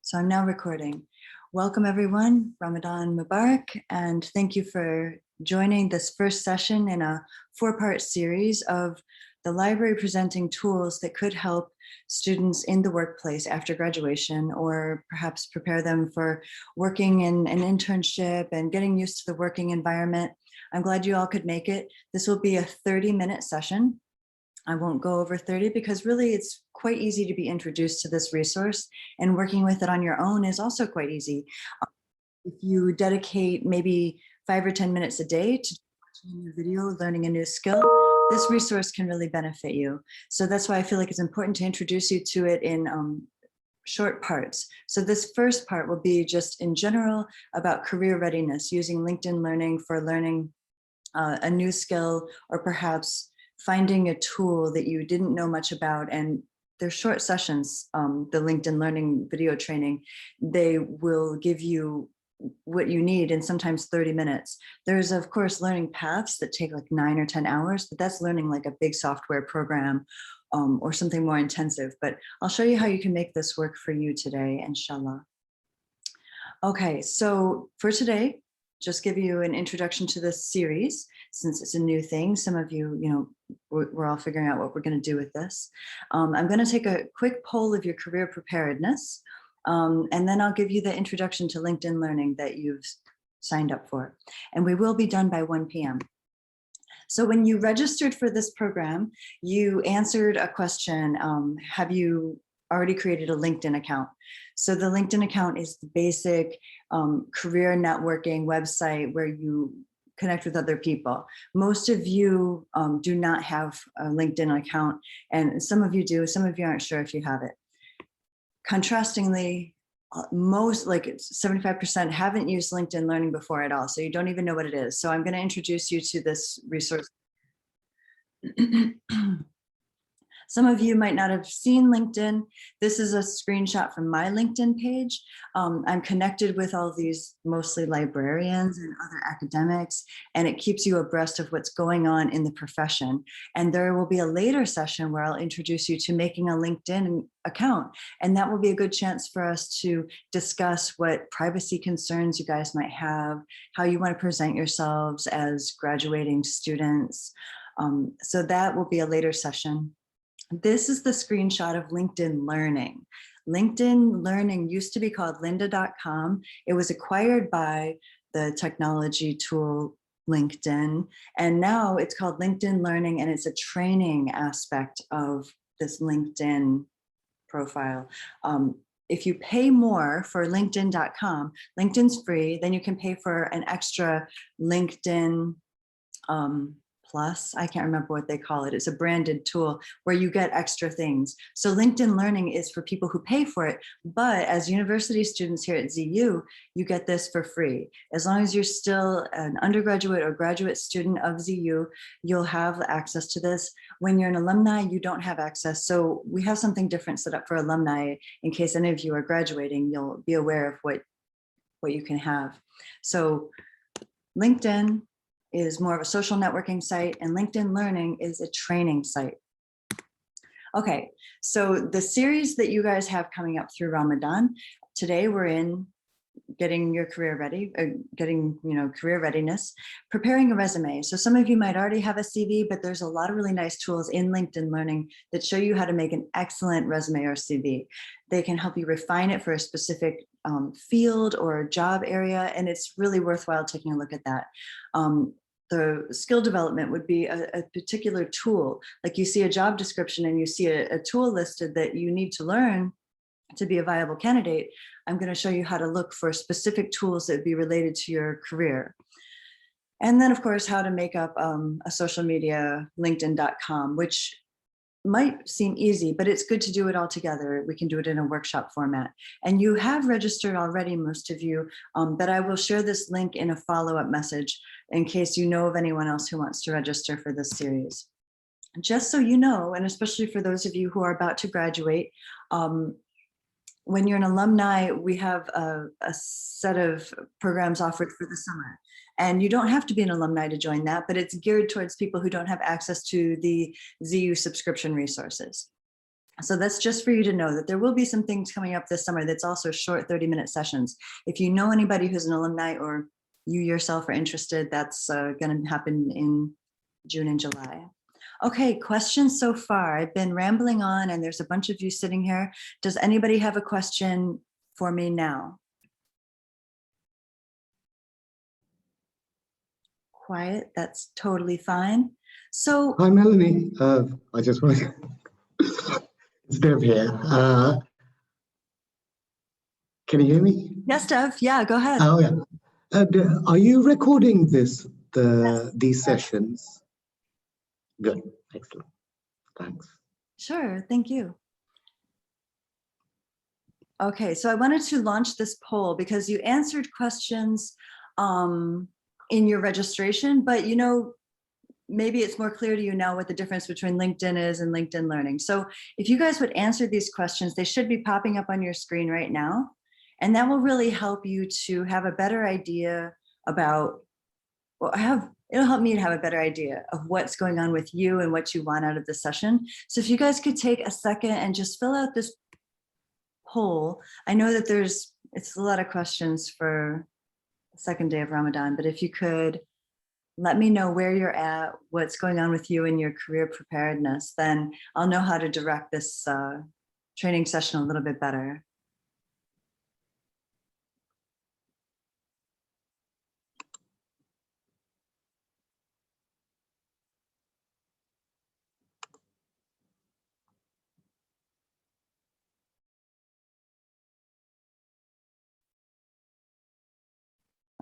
So I'm now recording. Welcome everyone, Ramadan Mubarak, and thank you for joining this first session in a four-part series of the library presenting tools that could help students in the workplace after graduation, or perhaps prepare them for working in an internship and getting used to the working environment. I'm glad you all could make it. This will be a 30-minute session. I won't go over 30 because really it's quite easy to be introduced to this resource, and working with it on your own is also quite easy. If you dedicate maybe 5 or 10 minutes a day to watching a new video, learning a new skill, this resource can really benefit you. So that's why I feel like it's important to introduce you to it in short parts. So this first part will be just in general about career readiness, using LinkedIn Learning for learning a new skill, or perhaps finding a tool that you didn't know much about. And they're short sessions, the LinkedIn Learning video training, they will give you what you need in sometimes 30 minutes. There's of course learning paths that take like 9 or 10 hours, but that's learning like a big software program or something more intensive. But I'll show you how you can make this work for you today, inshallah. Okay, so for today, just give you an introduction to this series, since it's a new thing. Some of you, we're all figuring out what we're going to do with this. I'm going to take a quick poll of your career preparedness, and then I'll give you the introduction to LinkedIn Learning that you've signed up for. And we will be done by 1 p.m. So when you registered for this program, you answered a question, have you already created a LinkedIn account? So the LinkedIn account is the basic career networking website where you connect with other people. Most of you do not have a LinkedIn account, and some of you do, some of you aren't sure if you have it. Contrastingly, most, like 75%, haven't used LinkedIn Learning before at all, so you don't even know what it is. So I'm going to introduce you to this resource. Some of you might not have seen LinkedIn. This is a screenshot from my LinkedIn page. I'm connected with all these mostly librarians and other academics, and it keeps you abreast of what's going on in the profession. And there will be a later session where I'll introduce you to making a LinkedIn account. And that will be a good chance for us to discuss what privacy concerns you guys might have, how you want to present yourselves as graduating students. So that will be a later session. This is the screenshot of LinkedIn Learning. LinkedIn Learning used to be called lynda.com. It was acquired by the technology tool LinkedIn, and now it's called LinkedIn Learning, and it's a training aspect of this LinkedIn profile. If you pay more for linkedin.com, LinkedIn's free, then you can pay for an extra LinkedIn Plus, I can't remember what they call it. It's a branded tool where you get extra things. So LinkedIn Learning is for people who pay for it, but as university students here at ZU, you get this for free. As long as you're still an undergraduate or graduate student of ZU, you'll have access to this. When you're an alumni, you don't have access. So we have something different set up for alumni. In case any of you are graduating, you'll be aware of what you can have. So LinkedIn is more of a social networking site, and LinkedIn Learning is a training site. Okay, so the series that you guys have coming up through Ramadan, today we're in getting your career ready, getting career readiness, preparing a resume. So some of you might already have a CV, but there's a lot of really nice tools in LinkedIn Learning that show you how to make an excellent resume or CV. They can help you refine it for a specific field or job area, and it's really worthwhile taking a look at that. The skill development would be a particular tool. Like you see a job description and you see a tool listed that you need to learn to be a viable candidate. I'm going to show you how to look for specific tools that would be related to your career. And then of course, how to make up a social media, linkedin.com, which might seem easy, but it's good to do it all together. We can do it in a workshop format. And you have registered already, most of you, but I will share this link in a follow-up message in case you know of anyone else who wants to register for this series. Just so you know, and especially for those of you who are about to graduate, when you're an alumni, we have a set of programs offered for the summer. And you don't have to be an alumni to join that, but it's geared towards people who don't have access to the ZU subscription resources. So that's just for you to know that there will be some things coming up this summer that's also short 30-minute sessions. If you know anybody who's an alumni or you yourself are interested, that's going to happen in June and July. Okay, questions so far? I've been rambling on and there's a bunch of you sitting here. Does anybody have a question for me now? Quiet, that's totally fine. So, hi, Melanie. I just want to, it's Dev here. Can you hear me? yes, Dev, yeah, go ahead. Oh, yeah. Are you recording these Yes. sessions? Good, excellent. Thanks. Sure, thank you. Okay, so I wanted to launch this poll because you answered questions in your registration, but maybe it's more clear to you now what the difference between LinkedIn is and LinkedIn Learning. So if you guys would answer these questions, they should be popping up on your screen right now. And that will really help you to have a better idea about, it'll help me to have a better idea of what's going on with you and what you want out of the session. So if you guys could take a second and just fill out this poll. I know that it's a lot of questions for the second day of Ramadan, but if you could let me know where you're at, what's going on with you in your career preparedness, then I'll know how to direct this training session a little bit better.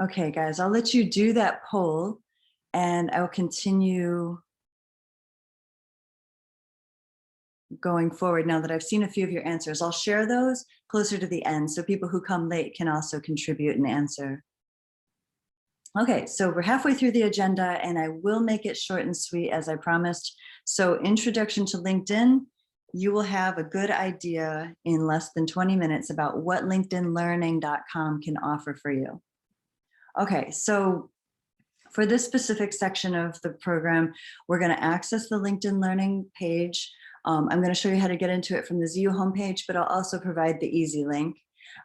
Okay, guys, I'll let you do that poll and I'll continue going forward now that I've seen a few of your answers. I'll share those closer to the end so people who come late can also contribute and answer. Okay, so we're halfway through the agenda and I will make it short and sweet as I promised. So introduction to LinkedIn, you will have a good idea in less than 20 minutes about what linkedinlearning.com can offer for you. Okay, so for this specific section of the program, we're going to access the LinkedIn Learning page. I'm going to show you how to get into it from the ZU homepage, but I'll also provide the easy link.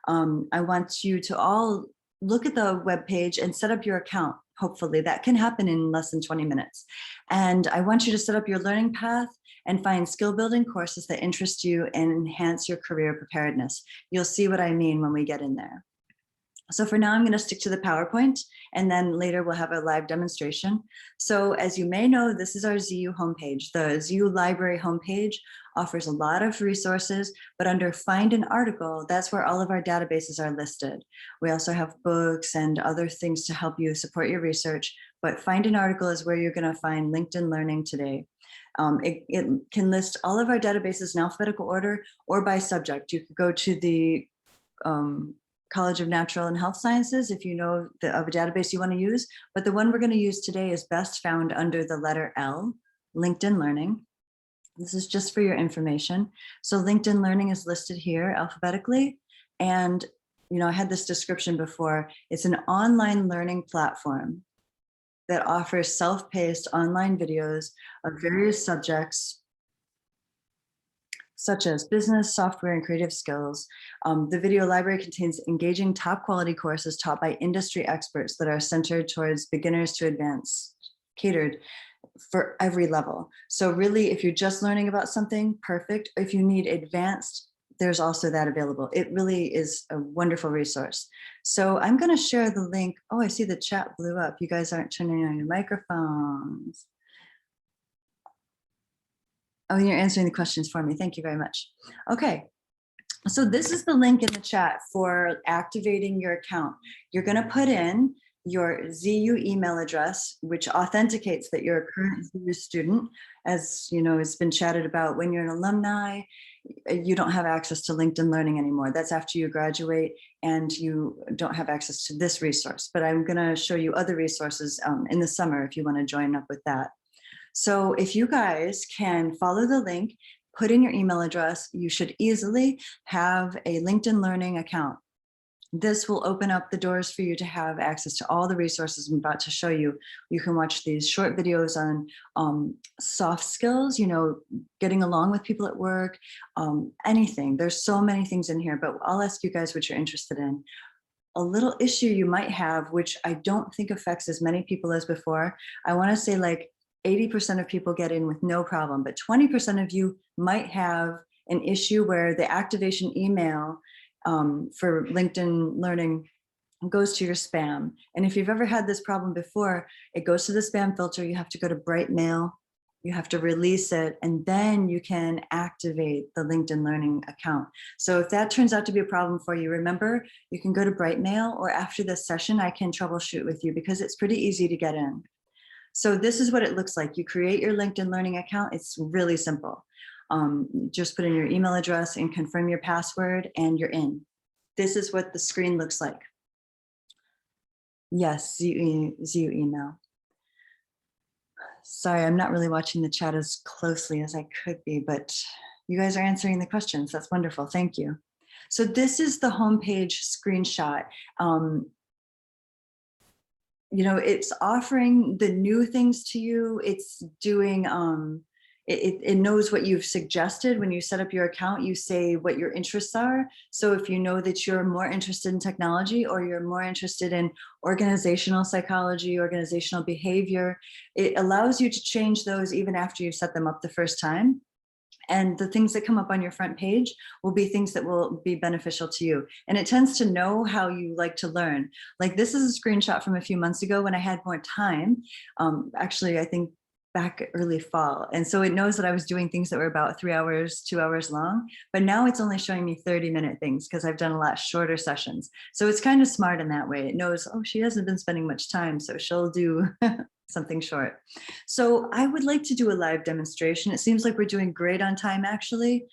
I want you to all look at the web page and set up your account. Hopefully that can happen in less than 20 minutes. And I want you to set up your learning path and find skill building courses that interest you and enhance your career preparedness. You'll see what I mean when we get in there. So for now, I'm going to stick to the PowerPoint, and then later we'll have a live demonstration. So as you may know, this is our ZU homepage. The ZU library homepage offers a lot of resources, but under Find an Article, that's where all of our databases are listed. We also have books and other things to help you support your research, but Find an Article is where you're going to find LinkedIn Learning today. It can list all of our databases in alphabetical order or by subject. You could go to the College of Natural and Health Sciences if you know of a database you want to use, but the one we're going to use today is best found under the letter L, LinkedIn Learning. This is just for your information. So LinkedIn Learning is listed here alphabetically, and I had this description before. It's an online learning platform that offers self-paced online videos of various subjects such as business, software, and creative skills. The video library contains engaging top quality courses taught by industry experts that are centered towards beginners to advanced, catered for every level. So really, if you're just learning about something, perfect. If you need advanced, there's also that available. It really is a wonderful resource. So I'm gonna share the link. Oh, I see the chat blew up. You guys aren't turning on your microphones. Oh, you're answering the questions for me. Thank you very much. Okay, so this is the link in the chat for activating your account. You're going to put in your ZU email address, which authenticates that you're a current ZU student. As you know, it's been chatted about, when you're an alumni, you don't have access to LinkedIn Learning anymore. That's after you graduate and you don't have access to this resource. But I'm going to show you other resources in the summer if you want to join up with that. So if you guys can follow the link, put in your email address, you should easily have a LinkedIn Learning account. This will open up the doors for you to have access to all the resources I'm about to show you. You can watch these short videos on soft skills, you know, getting along with people at work, anything. There's so many things in here, but I'll ask you guys what you're interested in. A little issue you might have, which I don't think affects as many people as before. I want to say like 80% of people get in with no problem, but 20% of you might have an issue where the activation email for LinkedIn Learning goes to your spam. And if you've ever had this problem before, it goes to the spam filter. You have to go to Bright Mail, you have to release it, and then you can activate the LinkedIn Learning account. So if that turns out to be a problem for you, remember, you can go to Bright Mail, or after this session, I can troubleshoot with you because it's pretty easy to get in. So this is what it looks like. You create your LinkedIn Learning account. It's really simple. Just put in your email address and confirm your password and you're in. This is what the screen looks like. Yes, ZU email. Sorry, I'm not really watching the chat as closely as I could be, but you guys are answering the questions. That's wonderful. Thank you. So this is the homepage screenshot. You know, it's offering the new things to you. It's doing, it knows what you've suggested. When you set up your account, you say what your interests are. So if you know that you're more interested in technology, or you're more interested in organizational psychology, organizational behavior, it allows you to change those even after you've set them up the first time. And the things that come up on your front page will be things that will be beneficial to you. And it tends to know how you like to learn. Like this is a screenshot from a few months ago when I had more time. Actually, I think back early fall. And so it knows that I was doing things that were about 3 hours, 2 hours long, but now it's only showing me 30-minute things because I've done a lot shorter sessions. So it's kind of smart in that way. It knows, oh, she hasn't been spending much time, so she'll do something short. So I would like to do a live demonstration. It seems like we're doing great on time, actually.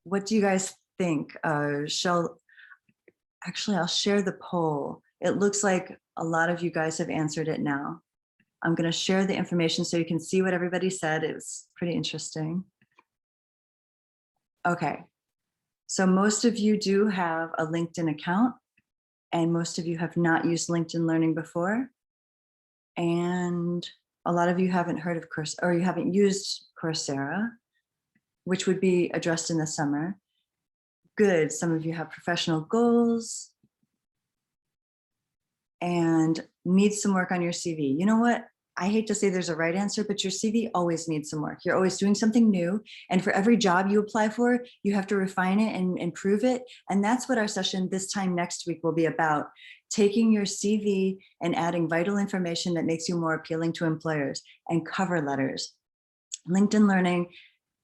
What do you guys think? Actually, I'll share the poll. It looks like a lot of you guys have answered it now. I'm going to share the information so you can see what everybody said. It was pretty interesting. Okay, so most of you do have a LinkedIn account, and most of you have not used LinkedIn Learning before. And a lot of you haven't heard of Coursera, or you haven't used Coursera, which would be addressed in the summer. Good, some of you have professional goals and need some work on your CV. You know what? I hate to say there's a right answer, but your CV always needs some work. You're always doing something new. And for every job you apply for, you have to refine it and improve it. And that's what our session this time next week will be about. Taking your CV and adding vital information that makes you more appealing to employers, and cover letters. LinkedIn Learning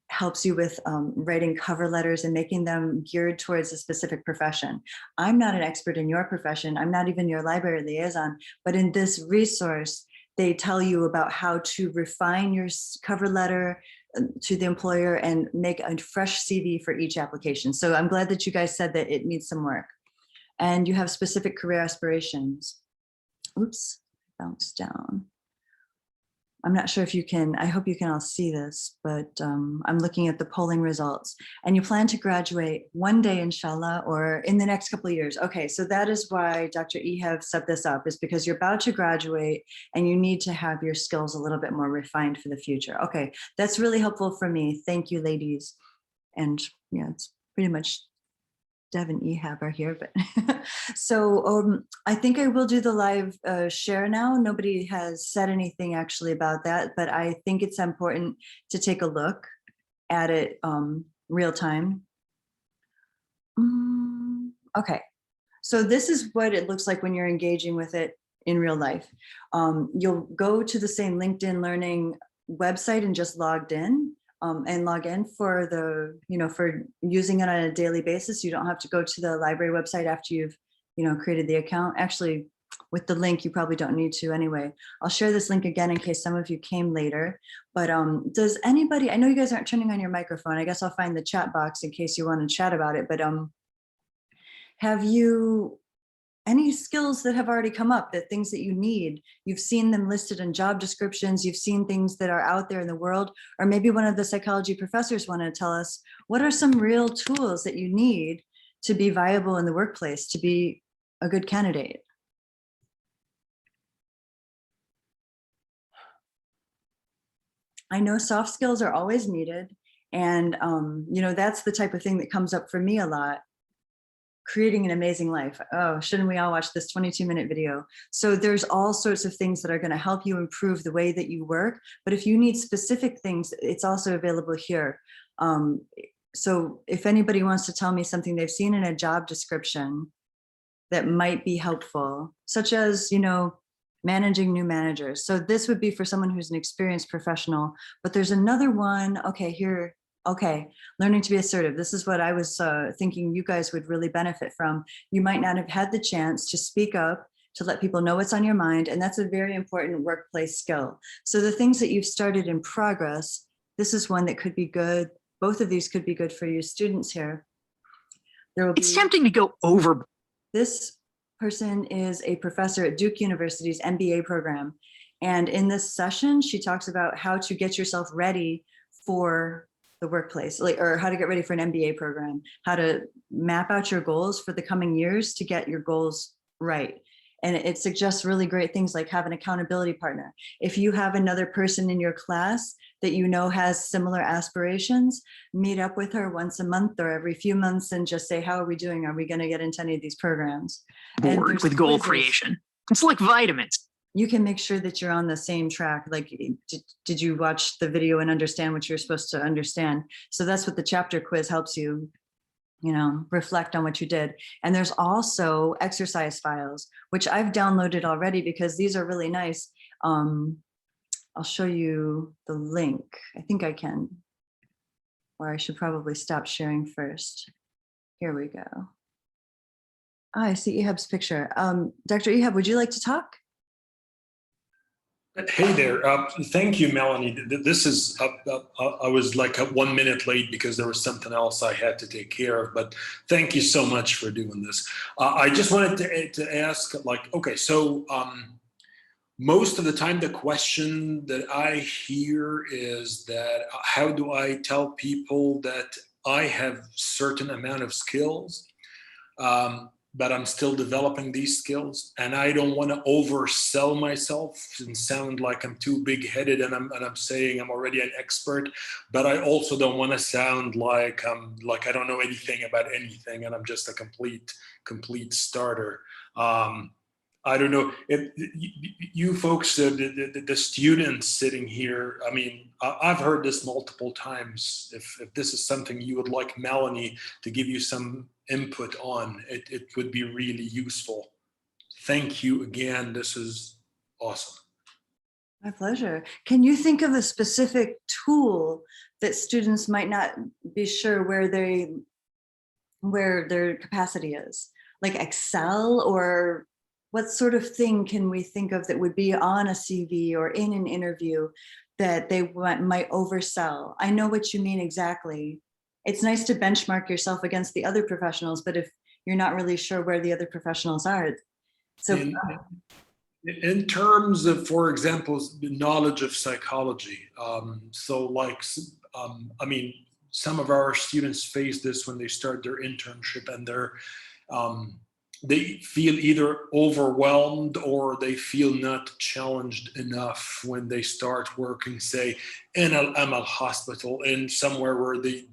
helps you with writing cover letters and making them geared towards a specific profession. I'm not an expert in your profession. I'm not even your library liaison, but in this resource, they tell you about how to refine your cover letter to the employer and make a fresh CV for each application. So I'm glad that you guys said that it needs some work. And you have specific career aspirations. Oops, bounce down. I'm not sure if you can, I hope you can all see this, but I'm looking at the polling results. And you plan to graduate one day, inshallah, or in the next couple of years. Okay, so that is why Dr. Ehab set this up, is because you're about to graduate and you need to have your skills a little bit more refined for the future. Okay, that's really helpful for me. Thank you, ladies. And yeah, it's pretty much Dev and Ehab are here, but so I think I will do the live share now. Nobody has said anything actually about that, but I think it's important to take a look at it real time. Okay, so this is what it looks like when you're engaging with it in real life. You'll go to the same LinkedIn Learning website and just logged in. And log in for the, for using it on a daily basis. You don't have to go to the library website after you've, created the account. Actually, with the link, you probably don't need to anyway. I'll share this link again in case some of you came later. But does anybody, I know you guys aren't turning on your microphone. I guess I'll find the chat box in case you want to chat about it. But have you any skills that have already come up, that things that you need, you've seen them listed in job descriptions, you've seen things that are out there in the world, or maybe one of the psychology professors want to tell us, what are some real tools that you need to be viable in the workplace, to be a good candidate. I know soft skills are always needed. And, that's the type of thing that comes up for me a lot. Creating an amazing life. Oh, shouldn't we all watch this 22-minute video? So there's all sorts of things that are going to help you improve the way that you work. But if you need specific things, it's also available here. So if anybody wants to tell me something they've seen in a job description that might be helpful, such as, managing new managers. So this would be for someone who's an experienced professional, but there's another one. Okay, learning to be assertive. This is what I was thinking you guys would really benefit from. You might not have had the chance to speak up, to let people know what's on your mind, and that's a very important workplace skill. So the things that you've started in progress, this is one that could be good. Both of these could be good for you students here. It's tempting to go over. This person is a professor at Duke University's MBA program. And in this session, she talks about how to get yourself ready for the workplace, or how to get ready for an MBA program, how to map out your goals for the coming years to get your goals right. And it suggests really great things like have an accountability partner. If you have another person in your class that has similar aspirations, meet up with her once a month or every few months and just say, how are we doing? Are we going to get into any of these programs? Bored with goal creation. It's like vitamins. You can make sure that you're on the same track. Like, did you watch the video and understand what you're supposed to understand? So that's what the chapter quiz helps you, reflect on what you did. And there's also exercise files, which I've downloaded already because these are really nice. I'll show you the link. I think I can, or I should probably stop sharing first. Here we go. I see Ehab's picture. Dr. Ehab, would you like to talk? Hey there. Thank you, Melanie. This is, I was like 1 minute late because there was something else I had to take care of, but thank you so much for doing this. I just wanted to ask, okay, so most of the time the question that I hear is that how do I tell people that I have certain amount of skills, but I'm still developing these skills, and I don't want to oversell myself and sound like I'm too big-headed and I'm saying I'm already an expert, but I also don't want to sound like I don't know anything about anything and I'm just a complete starter. I don't know if you folks, the students sitting here, I mean, I've heard this multiple times. If this is something you would like Melanie to give you some input on, it would be really useful. Thank you again. This is awesome. My pleasure. Can you think of a specific tool that students might not be sure where their capacity is? Like Excel, or what sort of thing can we think of that would be on a CV or in an interview that they might oversell? I know what you mean exactly. It's nice to benchmark yourself against the other professionals, but if you're not really sure where the other professionals are. So in terms of, for example, the knowledge of psychology. I mean, some of our students face this when they start their internship, and they feel either overwhelmed or they feel not challenged enough when they start working, say, in a hospital, in somewhere where they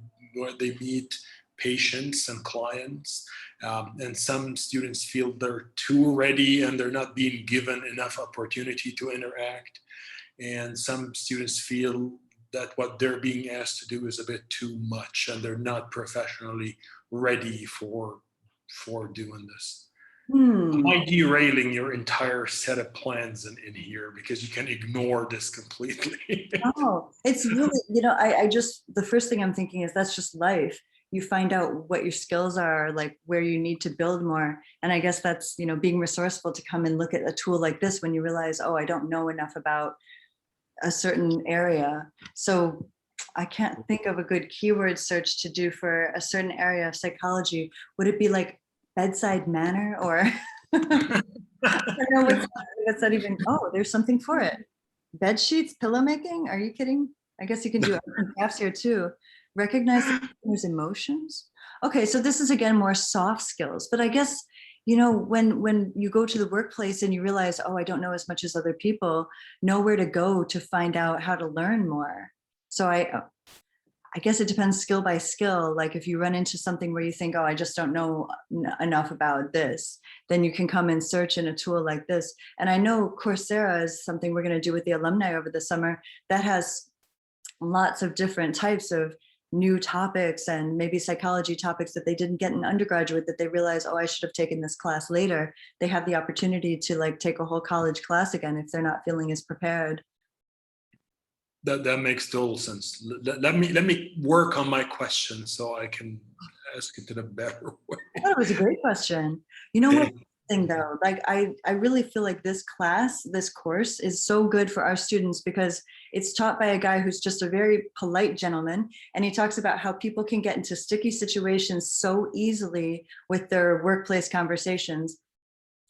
meet patients and clients. And some students feel they're too ready and they're not being given enough opportunity to interact. And some students feel that what they're being asked to do is a bit too much and they're not professionally ready for doing this. Am I derailing your entire set of plans in here, because you can ignore this completely? Oh, it's really, I just, the first thing I'm thinking is that's just life. You find out what your skills are, like where you need to build more. And I guess that's, being resourceful to come and look at a tool like this when you realize, oh, I don't know enough about a certain area. So I can't think of a good keyword search to do for a certain area of psychology. Would it be like bedside manner, or I don't know what's that even? Oh, there's something for it. Bed sheets, pillow making? Are you kidding? I guess you can do crafts here too. Recognize the customer's emotions. Okay, so this is again more soft skills, but I guess, you know, when you go to the workplace and you realize, oh, I don't know as much as other people, know where to go to find out how to learn more. So I guess it depends skill by skill. Like if you run into something where you think, oh, I just don't know enough about this, then you can come and search in a tool like this. And I know Coursera is something we're going to do with the alumni over the summer that has lots of different types of new topics and maybe psychology topics that they didn't get in undergraduate that they realize, oh, I should have taken this class later. They have the opportunity to like take a whole college class again if they're not feeling as prepared. That makes total sense. Let me work on my question so I can ask it in a better way. That was a great question. You know what thing though, like I really feel like this class, this course is so good for our students because it's taught by a guy who's just a very polite gentleman. And he talks about how people can get into sticky situations so easily with their workplace conversations,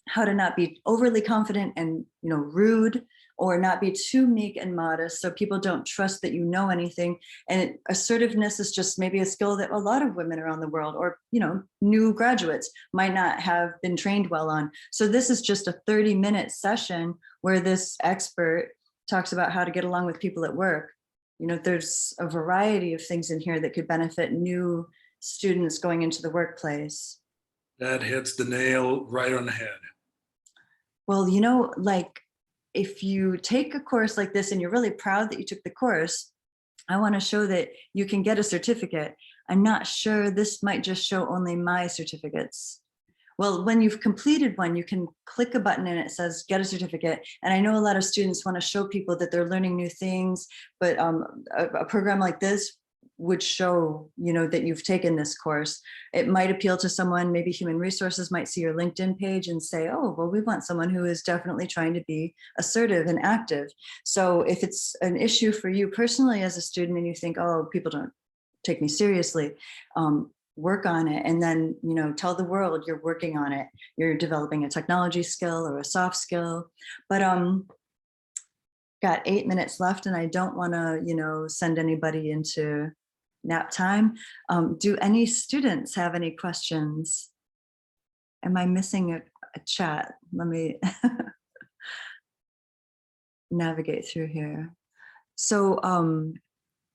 how to not be overly confident and, you know, rude, or not be too meek and modest so people don't trust that you know anything. And assertiveness is just maybe a skill that a lot of women around the world, or, you know, new graduates might not have been trained well on. So this is just a 30-minute session where this expert talks about how to get along with people at work. You know, there's a variety of things in here that could benefit new students going into the workplace. That hits the nail right on the head. Well, you know, like if you take a course like this and you're really proud that you took the course, I want to show that you can get a certificate. I'm not sure this might just show only my certificates. Well, when you've completed one, you can click a button and it says get a certificate. And I know a lot of students want to show people that they're learning new things, but a program like this would show, you know, that you've taken this course. It might appeal to someone, maybe human resources might see your LinkedIn page and say, oh, well, we want someone who is definitely trying to be assertive and active. So if it's an issue for you personally as a student and you think, oh, people don't take me seriously, work on it. And then, you know, tell the world you're working on it. You're developing a technology skill or a soft skill. But got 8 minutes left and I don't want to, you know, send anybody into nap time. Do any students have any questions? Am I missing a chat? Let me navigate through here. So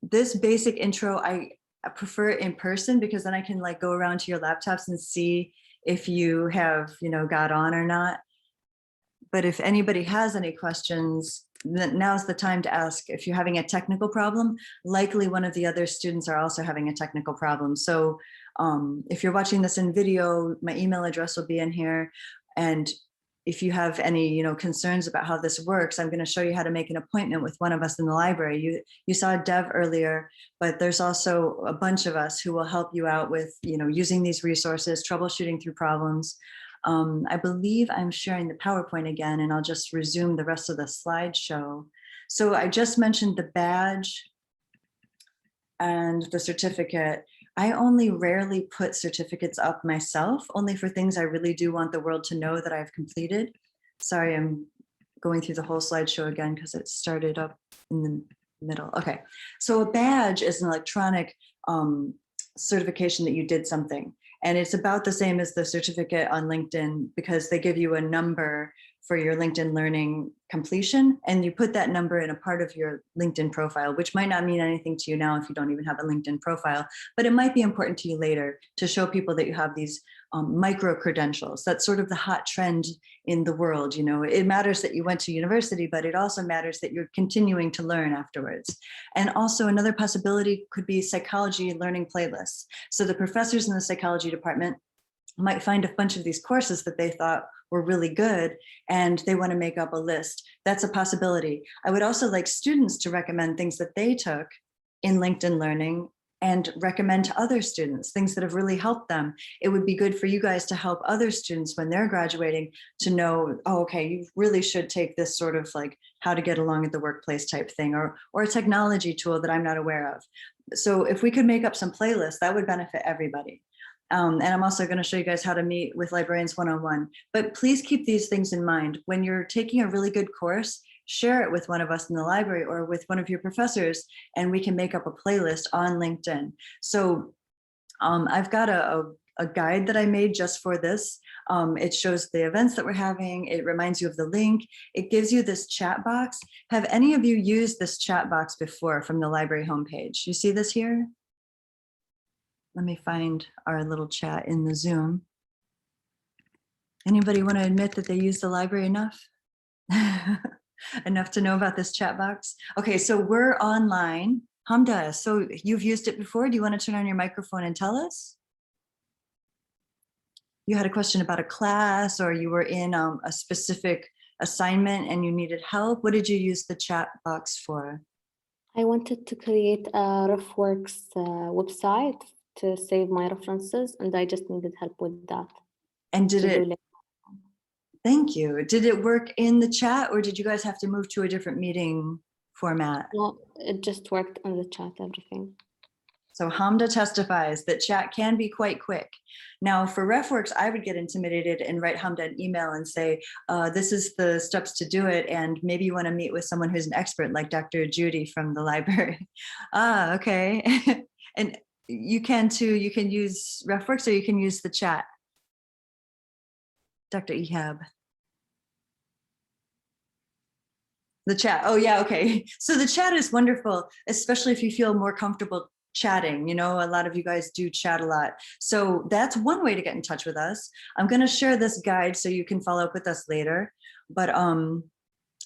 this basic intro, I prefer it in person because then I can like go around to your laptops and see if you have, you know, got on or not. But if anybody has any questions, then now's the time to ask. If you're having a technical problem, likely one of the other students are also having a technical problem. So if you're watching this in video, my email address will be in here. And if you have any, you know, concerns about how this works, I'm going to show you how to make an appointment with one of us in the library. You saw Dev earlier, but there's also a bunch of us who will help you out with, you know, using these resources, troubleshooting through problems. I believe I'm sharing the PowerPoint again, and I'll just resume the rest of the slideshow. So I just mentioned the badge and the certificate. I only rarely put certificates up myself, only for things I really do want the world to know that I've completed. Sorry, I'm going through the whole slideshow again because it started up in the middle. Okay, so a badge is an electronic certification that you did something. And it's about the same as the certificate on LinkedIn because they give you a number for your LinkedIn Learning completion, and you put that number in a part of your LinkedIn profile, which might not mean anything to you now if you don't even have a LinkedIn profile, but it might be important to you later to show people that you have these micro credentials. That's sort of the hot trend in the world. You know, it matters that you went to university, but it also matters that you're continuing to learn afterwards. And also another possibility could be psychology learning playlists. So the professors in the psychology department might find a bunch of these courses that they thought were really good and they want to make up a list. That's a possibility. I would also like students to recommend things that they took in LinkedIn Learning and recommend to other students, things that have really helped them. It would be good for you guys to help other students when they're graduating to know, oh, okay, you really should take this sort of like how to get along at the workplace type thing, or a technology tool that I'm not aware of. So if we could make up some playlists, that would benefit everybody. And I'm also going to show you guys how to meet with librarians one-on-one. But please keep these things in mind. When you're taking a really good course, share it with one of us in the library or with one of your professors, and we can make up a playlist on LinkedIn. So I've got a guide that I made just for this. It shows the events that we're having. It reminds you of the link. It gives you this chat box. Have any of you used this chat box before from the library homepage? You see this here? Let me find our little chat in the Zoom. Anybody want to admit that they use the library enough? Enough to know about this chat box? Okay, so we're online. Hamda, so you've used it before. Do you want to turn on your microphone and tell us? You had a question about a class, or you were in a specific assignment and you needed help. What did you use the chat box for? I wanted to create a RefWorks website to save my references, and I just needed help with that. And did it, thank you. Did it work in the chat, or did you guys have to move to a different meeting format? No, it just worked in the chat, everything. So Hamda testifies that chat can be quite quick. Now for RefWorks, I would get intimidated and write Hamda an email and say, this is the steps to do it. And maybe you want to meet with someone who's an expert like Dr. Judy from the library. Okay. And you can too, you can use RefWorks or you can use the chat. Dr. Ehab. The chat. Oh yeah, okay. So the chat is wonderful, especially if you feel more comfortable chatting. You know, a lot of you guys do chat a lot. So that's one way to get in touch with us. I'm going to share this guide so you can follow up with us later. But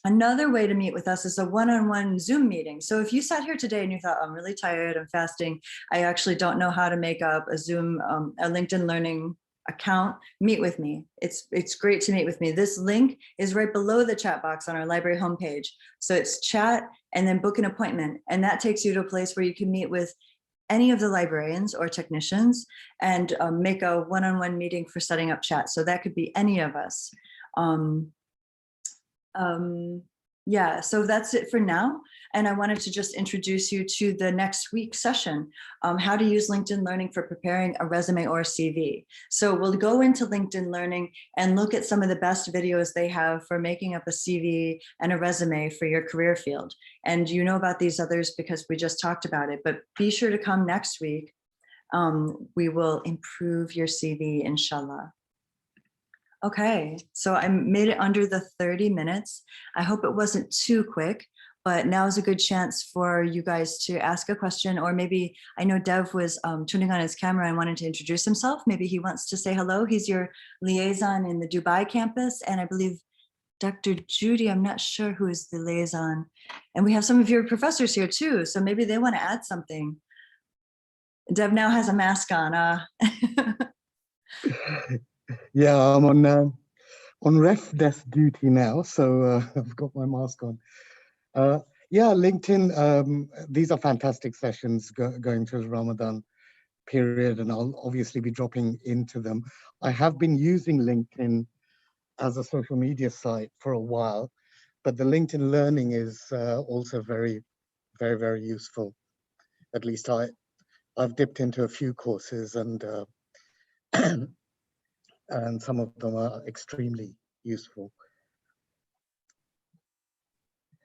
another way to meet with us is a one-on-one Zoom meeting. So if you sat here today and you thought, I'm really tired, I'm fasting, I actually don't know how to make up a Zoom, a LinkedIn Learning account, meet with me. It's great to meet with me. This link is right below the chat box on our library homepage. So it's chat and then book an appointment. And that takes you to a place where you can meet with any of the librarians or technicians and make a one-on-one meeting for setting up chat. So that could be any of us. Yeah, so that's it for now. And I wanted to just introduce you to the next week's session, how to use LinkedIn Learning for preparing a resume or a CV. So we'll go into LinkedIn Learning and look at some of the best videos they have for making up a CV and a resume for your career field. And you know about these others because we just talked about it, but be sure to come next week. We will improve your CV, inshallah. Okay, so I made it under the 30 minutes. I hope it wasn't too quick, but now is a good chance for you guys to ask a question, or maybe I know Dev was turning on his camera and wanted to introduce himself. Maybe he wants to say hello. He's your liaison in the Dubai campus, and I believe Dr. Judy, I'm not sure who is the liaison. And we have some of your professors here too, so maybe they want to add something. Dev now has a mask on. Yeah, I'm on ref desk duty now, so I've got my mask on. Yeah, LinkedIn, these are fantastic sessions going through the Ramadan period, and I'll obviously be dropping into them. I have been using LinkedIn as a social media site for a while, but the LinkedIn Learning is also very, very, very useful. At least I've dipped into a few courses, and and some of them are extremely useful.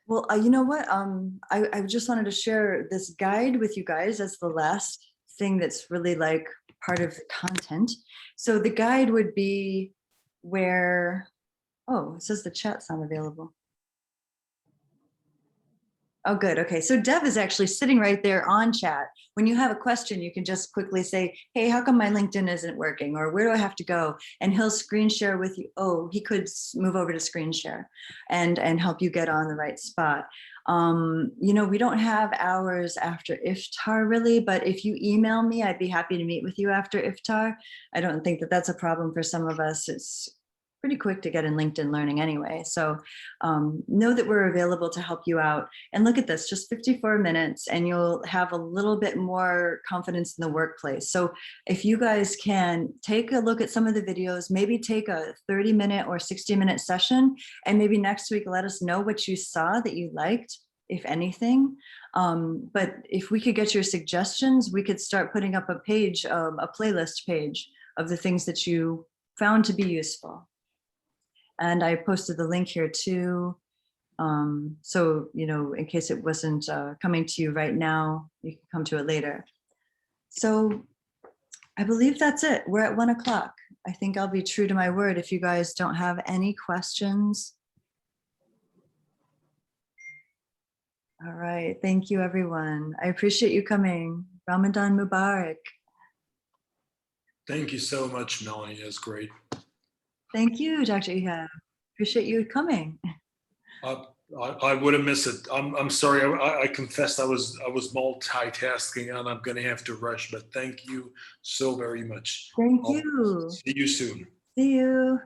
Well, you know what? I just wanted to share this guide with you guys as the last thing that's really like part of the content. So the guide would be where, oh, it says the chat's not available. Oh, good. Okay. So Dev is actually sitting right there on chat. When you have a question, you can just quickly say, hey, how come my LinkedIn isn't working? Or where do I have to go? And he'll screen share with you. Oh, he could move over to screen share and help you get on the right spot. You know, we don't have hours after iftar really, but if you email me, I'd be happy to meet with you after iftar. I don't think that that's a problem for some of us. It's pretty quick to get in LinkedIn Learning anyway. So know that we're available to help you out. And look at this, just 54 minutes and you'll have a little bit more confidence in the workplace. So if you guys can take a look at some of the videos, maybe take a 30-minute or 60-minute session, and maybe next week let us know what you saw that you liked, if anything. But if we could get your suggestions, we could start putting up a page, a playlist page of the things that you found to be useful. And I posted the link here too. So, you know, in case it wasn't coming to you right now, you can come to it later. So I believe that's it. We're at 1 o'clock. I think I'll be true to my word if you guys don't have any questions. All right. Thank you, everyone. I appreciate you coming. Ramadan Mubarak. Thank you so much, Melanie. That's great. Thank you, Dr. Ihab. Appreciate you coming. I would have missed it. I'm sorry. I confessed I was multitasking and I'm going to have to rush. But thank you so very much. Thank I'll you. see you soon. See you.